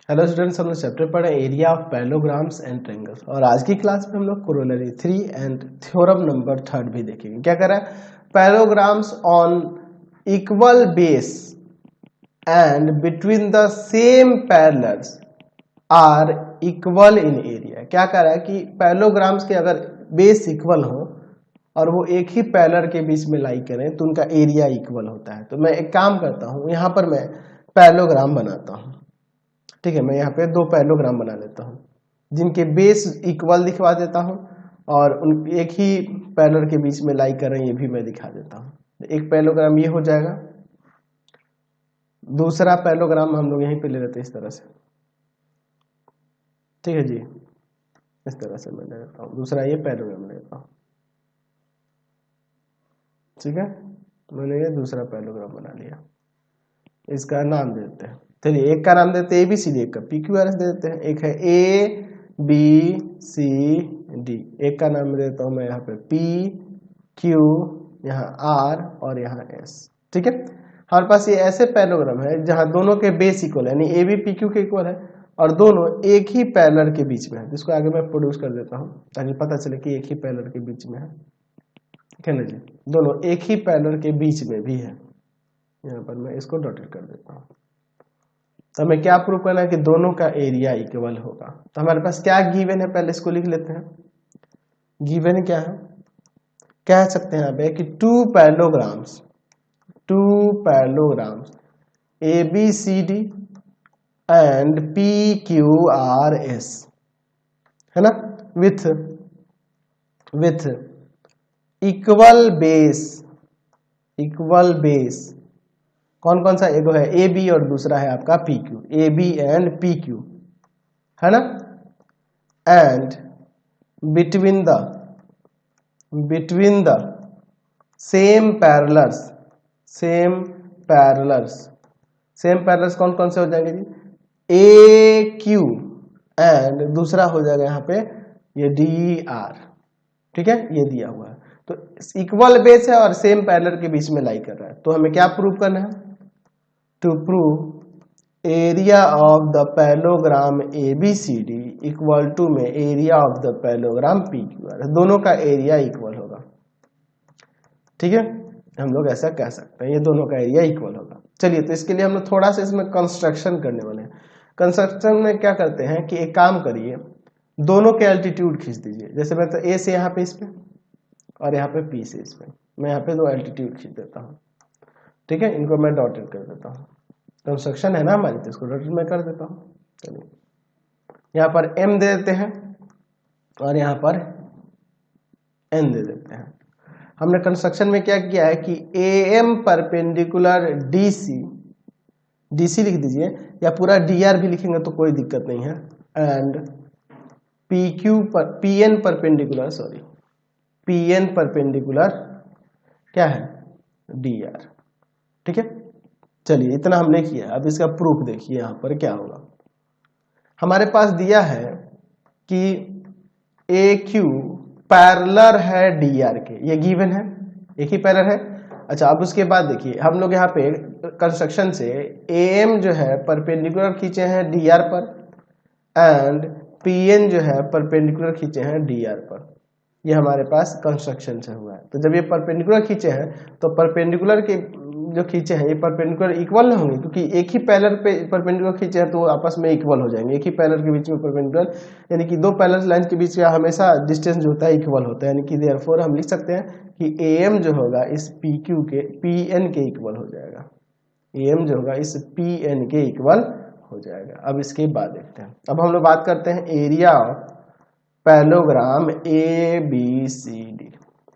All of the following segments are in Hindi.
हेलो स्टूडेंट्स, हम लोग चैप्टर पढ़े area of parallelograms and triangles और आज की क्लास में हम लोग कोरोलरी 3 एंड थ्योरम नंबर 3 भी देखेंगे। क्या कर रहा है? Parallelograms on equal base and between the same parallels are equal in area. क्या कर रहा है कि पैरेललोग्राम्स के अगर बेस इक्वल हो और वो एक ही पैरेलल के बीच में लाई करें तो उनका एरिया इक्वल होता है। तो मैं एक काम करता हूँ, यहाँ पर मैं पैरेललोग्राम बनाता हूँ। ठीक है, मैं यहाँ पे दो पैरेललोग्राम बना लेता हूँ जिनके बेस इक्वल दिखवा देता हूँ और उन एक ही पैरेलल के बीच में लाई कर रहे हैं ये भी मैं दिखा देता हूँ। एक पैरेललोग्राम ये हो जाएगा, दूसरा पैरेललोग्राम हम लोग यहीं पे ले लेते हैं इस तरह से। ठीक है जी, इस तरह से मैं ले लेता हूँ, दूसरा ये पैरेललोग्राम लेता हूँ। ठीक है, मैंने ये दूसरा पैरेललोग्राम बना लिया, इसका नाम देते हैं। चलिए, एक का नाम देते हैं ABCD, एक का PQRS दे देते हैं। एक है ABCD, एक का नाम देता हूं मैं यहाँ पे PQ, यहाँ R और यहाँ S। ठीक है, हमारे पास ये ऐसे पैरेललोग्राम है जहां दोनों के बेस इक्वल है, यानी AB PQ के इक्वल है और दोनों एक ही पैरेलल के बीच में है, जिसको आगे मैं प्रोड्यूस कर देता हूँ ताकि पता चले कि एक ही पैरेलल के बीच में है। ठीक है ना जी, दोनों एक ही पैरेलल के बीच में भी है। यहाँ पर मैं इसको डॉटेड कर देता हूँ। तो हमें क्या प्रूव करना है कि दोनों का एरिया इक्वल होगा। तो हमारे पास क्या गिवन है, पहले इसको लिख लेते हैं। गिवन क्या है, कह सकते हैं यहाँ कि two parallelograms ABCD and PQRS है ना, विथ इक्वल बेस। कौन कौन सा? एक है AB और दूसरा है आपका PQ, AB एंड PQ है ना। And between the same parallels कौन कौन से हो जाएंगे जी? AQ एंड दूसरा हो जाएगा यहाँ पे ये DR। ठीक है, ये दिया हुआ है। तो इक्वल बेस है और सेम पैरेलल के बीच में लाई कर रहा है। तो हमें क्या प्रूव करना है? To prove area of the parallelogram ABCD equal to में area of the parallelogram PQRS, दोनों का एरिया इक्वल होगा। ठीक है, हम लोग ऐसा कह सकते हैं, ये दोनों का एरिया इक्वल होगा। चलिए, तो इसके लिए हम लोग थोड़ा सा इसमें कंस्ट्रक्शन करने वाले हैं। कंस्ट्रक्शन में क्या करते हैं कि एक काम करिए, दोनों के एल्टीट्यूड खींच दीजिए। जैसे मैं तो A से यहाँ पे इस पे और यहाँ पे P से इस पे, मैं यहाँ पे दो एल्टीट्यूड खींच देता हूँ। ठीक है, इनको मैं डॉटेड कर देता हूँ। कंस्ट्रक्शन है ना हमारी, तो इसको डॉटेड मैं कर देता हूँ। चलिए, यहाँ पर M दे देते हैं और यहाँ पर N दे देते हैं। हमने कंस्ट्रक्शन में क्या किया है कि AM परपेंडिकुलर DC लिख दीजिए, या पूरा DR भी लिखेंगे तो कोई दिक्कत नहीं है। एंड PN परपेंडिकुलर क्या है? DR। ठीक है, चलिए इतना हमने किया। अब इसका प्रूफ देखिए, यहां पर क्या होगा। हमारे पास दिया है कि AQ पैरेलल है DR के, ये गिवन है, एक ही पैरेलल है। अच्छा, अब उसके बाद देखिए, हम लोग यहाँ पे कंस्ट्रक्शन से AM जो है परपेंडिकुलर खींचे हैं DR पर एंड PN जो है परपेंडिकुलर खींचे हैं DR पर। ये हमारे पास कंस्ट्रक्शन से हुआ है। तो जब ये परपेंडिकुलर खींचे हैं तो परपेंडिकुलर के जो खींचे हैं ये परपेंडिकुलर इक्वल ना होंगे, क्योंकि एक ही पैरेलल पे परपेंडिकुलर खींचे हैं तो वो आपस में इक्वल हो जाएंगे। एक ही पैरेलल के बीच में परपेंडिकुलर, यानी कि दो पैरेलल लाइन के बीच का हमेशा डिस्टेंस जो होता है इक्वल होता है। यानी कि देयरफॉर हम लिख सकते हैं कि AM जो होगा इस PN के इक्वल हो जाएगा। AM जो होगा इस PN के इक्वल हो जाएगा। अब इसके बाद देखते हैं, अब हम लोग बात करते हैं एरिया ऑफ पैरेललोग्राम ABCD।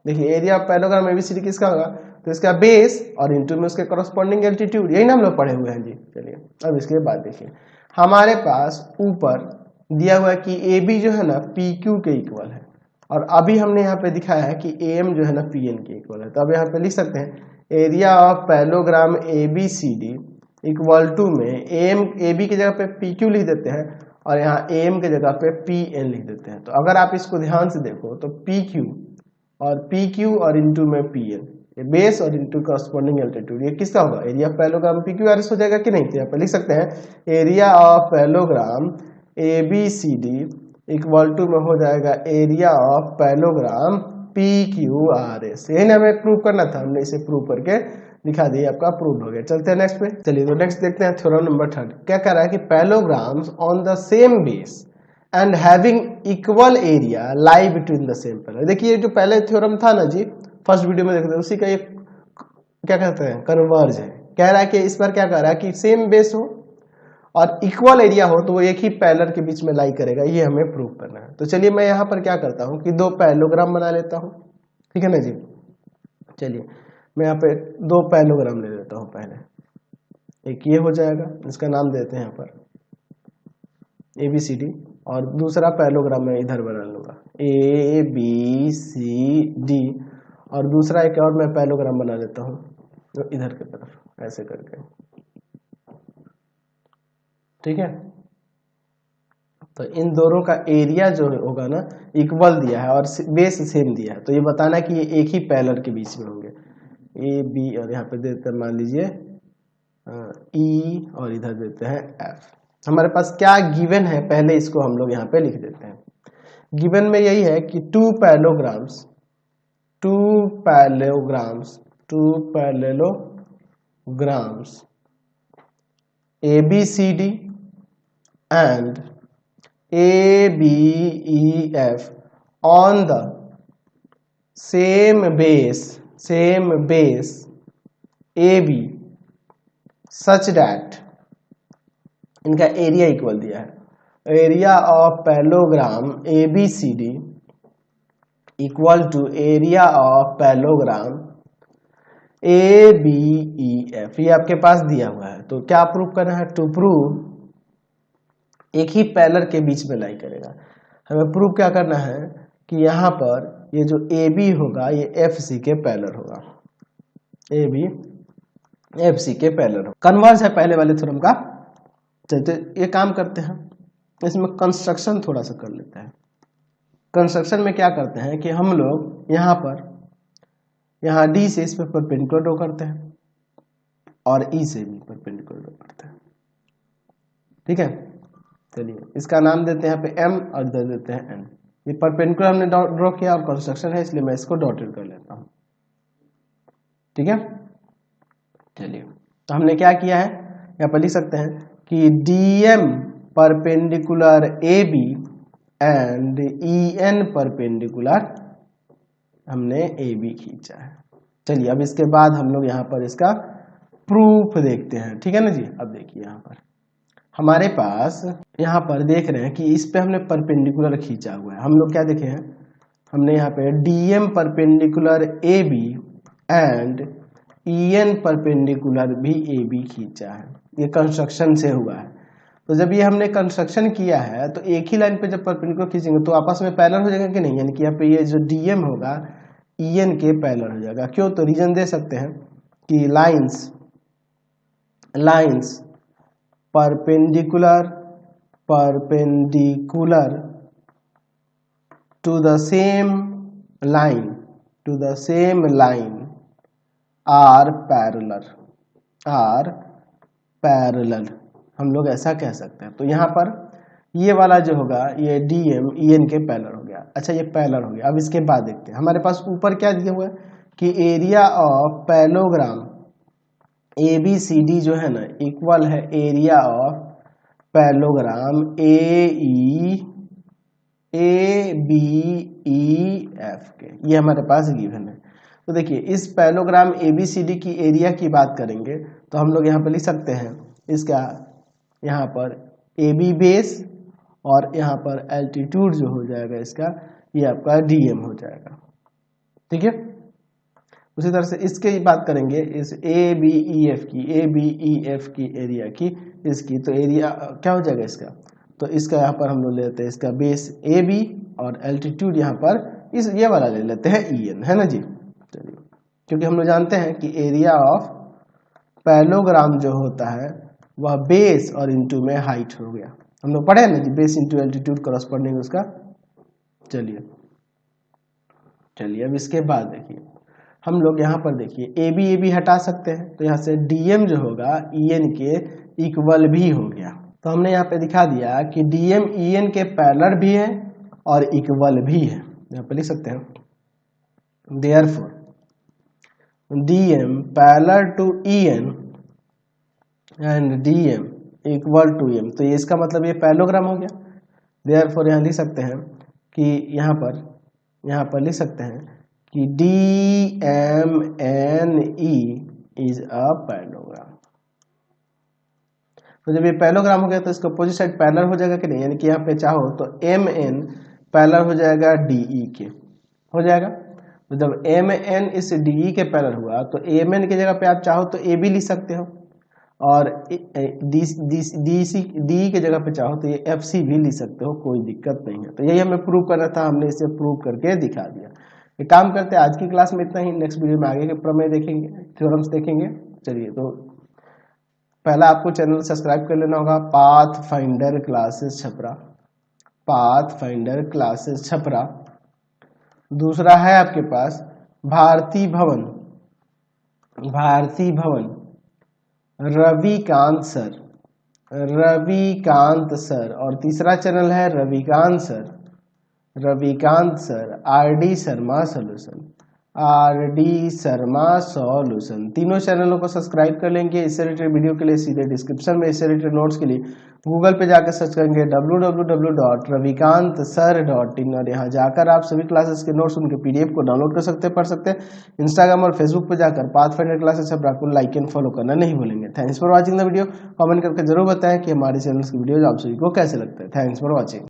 देखिए, एरिया ऑफ पैरेललोग्राम ABCD किसका होगा? तो इसका बेस और इनटू में उसके कॉरस्पॉन्डिंग एल्टीट्यूड, यही ना हम लोग पढ़े हुए हैं जी। चलिए, अब इसके बाद देखिए, हमारे पास ऊपर दिया हुआ है कि AB जो है ना PQ के इक्वल है और अभी हमने यहाँ पे दिखाया है कि AM जो है ना PN के इक्वल है। तो अब यहाँ पे लिख सकते हैं area of parallelogram ABCD equal to में AB की जगह पे PQ लिख देते हैं और यहाँ AM की जगह पे PN लिख देते हैं। तो अगर आप इसको ध्यान से देखो तो PQ और इनटू में PN, बेस और इंटू करस्पॉन्डिंग एल्टीट्यूड, ये किसका होगा, एरिया ऑफ पैरेललोग्राम PQRS हो जाएगा कि नहीं। तो यहाँ पे लिख सकते हैं area of parallelogram ABCD equal to में हो जाएगा एरिया ऑफ पैरेललोग्राम PQRS। यही ना हमें प्रूव करना था, हमने इसे प्रूव करके दिखा दिया, आपका प्रूव हो गया। चलते हैं नेक्स्ट पे। चलिए तो नेक्स्ट देखते हैं थ्योरम नंबर 3। क्या कह रहा है कि parallelograms on the same base and having equal area lie between the same parallel. देखिए जो पहले थ्योरम था ना जी, फर्स्ट वीडियो में देखते थे, उसी का ये क्या कहते हैं, कन्वर्ज है। कह रहा है कि इस पर क्या कह रहा है कि सेम बेस हो और इक्वल एरिया हो तो वो एक ही पैरेलल के बीच में लाई करेगा, ये हमें प्रूव करना है। तो चलिए मैं यहाँ पर क्या करता हूँ कि दो पैरेललोग्राम बना लेता हूँ, ठीक है ना जी। चलिए मैं यहाँ पे दो पैरेललोग्राम ले लेता हूँ। पहले एक ये हो जाएगा, इसका नाम देते हैं यहाँ पर ABCD, और दूसरा पैरेललोग्राम मैं इधर बना लूंगा ABCD, और दूसरा एक और मैं पैरेललोग्राम बना लेता हूँ तो इधर की तरफ ऐसे करके, ठीक है। तो इन दोनों का एरिया जो होगा ना इक्वल दिया है और बेस सेम दिया है, तो ये बताना कि ये एक ही पैरेलल के बीच में होंगे AB, और यहाँ पे देते हैं मान लीजिए E, और इधर देते हैं F। हमारे पास क्या गिवन है पहले इसको हम लोग यहाँ पे लिख देते हैं। गिवन में यही है कि two parallelograms ABCD and ABEF on the same base AB such that इनका एरिया इक्वल दिया है, area of parallelogram ABCD equal to area of parallelogram ABEF, ये आपके पास दिया हुआ है। तो क्या प्रूव करना है, टू प्रूव एक ही पैरेलल के बीच में लाई करेगा। हमें प्रूव क्या करना है कि यहाँ पर ये जो AB होगा ये FC के पैरेलल होगा, AB FC के पैरेलल होगा। कन्वर्ज है पहले वाले थ्योरम का। तो ये काम करते हैं, इसमें कंस्ट्रक्शन थोड़ा सा कर लेते हैं। कंस्ट्रक्शन में क्या करते हैं कि हम लोग यहाँ D से इस पर परपेंडिकुलर ड्रॉ करते हैं और E से भी परपेंडिकुलर ड्रॉ करते हैं, ठीक है। चलिए इसका नाम देते हैं यहाँ पे M और इधर देते हैं N। ये परपेंडिकुलर हमने ड्रॉ किया और कंस्ट्रक्शन है, इसलिए मैं इसको डॉटेड कर लेता हूँ, ठीक है। चलिए तो हमने क्या किया है, यहाँ पर लिख सकते हैं कि DM perpendicular AB and EN perpendicular हमने AB खींचा है। चलिए अब इसके बाद हम लोग यहाँ पर इसका प्रूफ देखते हैं, ठीक है ना जी। अब देखिए यहाँ पर हमारे पास यहाँ पर देख रहे हैं कि इस पे हमने परपेंडिकुलर खींचा हुआ है। हम लोग क्या देखे हैं, हमने यहाँ पे DM perpendicular AB and EN perpendicular भी AB खींचा है, ये कंस्ट्रक्शन से हुआ है। तो जब ये हमने कंस्ट्रक्शन किया है तो एक ही लाइन पे जब परपेंडिकुलर खींचेंगे तो आपस में पैरेलल हो जाएगा कि नहीं, यानी कि यहाँ पे ये जो DM होगा EN के पैरेलल हो जाएगा। क्यों, तो रीजन दे सकते हैं कि lines perpendicular to the same line are parallel, हम लोग ऐसा कह सकते हैं। तो यहाँ पर ये वाला जो होगा ये DM EN के पैरेलल हो गया। अच्छा ये पैरेलल हो गया। अब इसके बाद देखते हैं हमारे पास ऊपर क्या दिया हुआ है कि एरिया ऑफ पैरेललोग्राम ABCD जो है ना इक्वल है एरिया ऑफ पैरेललोग्राम ABEF के, ये हमारे पास गिवन है। तो देखिए इस पैरेललोग्राम ABCD की एरिया की बात करेंगे तो हम लोग यहाँ पर लिख सकते हैं इसका यहाँ पर AB बेस और यहाँ पर एल्टीट्यूड जो हो जाएगा इसका ये आपका DM हो जाएगा, ठीक है। उसी तरह से इसके बात करेंगे इस ABEF की एरिया की, इसकी तो एरिया क्या हो जाएगा इसका, तो इसका यहाँ पर हम लोग लेते हैं इसका बेस AB और एल्टीट्यूड यहाँ पर इस ये वाला ले लेते हैं EN, है ना जी। चलिए क्योंकि हम लोग जानते हैं कि एरिया ऑफ पैरेललोग्राम जो होता है वह बेस और इंटू में हाइट हो गया, हम लोग पढ़े ना जी, बेस इंटू एल्टीट्यूड करस्पॉन्डिंग उसका। चलिए अब इसके बाद देखिए हम लोग यहाँ पर देखिए ए बी हटा सकते हैं, तो यहाँ से डीएम जो होगा ईएन के इक्वल भी हो गया। तो हमने यहाँ पे दिखा दिया कि डीएम ईएन के पैरेलल भी है और इक्वल भी है। यहाँ पे लिख सकते हैं therefore DM parallel to EN and DM equal to M. तो ये इसका मतलब ये पैरेललोग्राम हो गया। देयरफॉर यहाँ लिख सकते हैं कि यहाँ पर लिख सकते हैं कि D M N E is a parallelogram. तो जब ये पैरेललोग्राम हो गया तो इसका अपोजिट साइड पैरेलल हो जाएगा कि नहीं, यानी कि यहाँ पे चाहो तो एम एन पैरेलल हो जाएगा डीई के, हो जाएगा। तो जब एम एन इस डीई के पैरेलल हुआ तो एम एन की जगह पे आप चाहो तो ए बी लिख सकते हो, और डी के जगह पे चाहो तो ये एफ सी भी लिख सकते हो, कोई दिक्कत नहीं है। तो यही हमें प्रूव करना था, हमने इसे प्रूव करके दिखा दिया। ये काम करते हैं। आज की क्लास में इतना ही, नेक्स्ट वीडियो में आगे के प्रमेय देखेंगे, थ्योरम्स देखेंगे। चलिए, तो पहला आपको चैनल सब्सक्राइब कर लेना होगा, path finder classes Chhapra, path finder classes Chhapra. दूसरा है आपके पास भारती भवन रविकांत सर, और तीसरा चैनल है Ravikant sir RD Sharma solution. तीनों चैनलों को सब्सक्राइब कर लेंगे। इससे रिलेटेड वीडियो के लिए सीधे डिस्क्रिप्शन में, इससे रिलेटेड नोट्स के लिए गूगल पे जाकर सर्च करेंगे www.ravikant.sir.in, और यहाँ जाकर आप सभी क्लासेस के नोट्स, उनके पीडीएफ को डाउनलोड कर सकते हैं, पढ़ सकते हैं। इंस्टाग्राम और फेसबुक पे जाकर पाथफाइंडर क्लासेस छपरा को लाइक एंड फॉलो करना नहीं भूलेंगे। Thanks for watching the video. Comment करके जरूर बताएं कि हमारे चैनल की वीडियोज आप सभी को कैसे लगता है। Thanks for watching.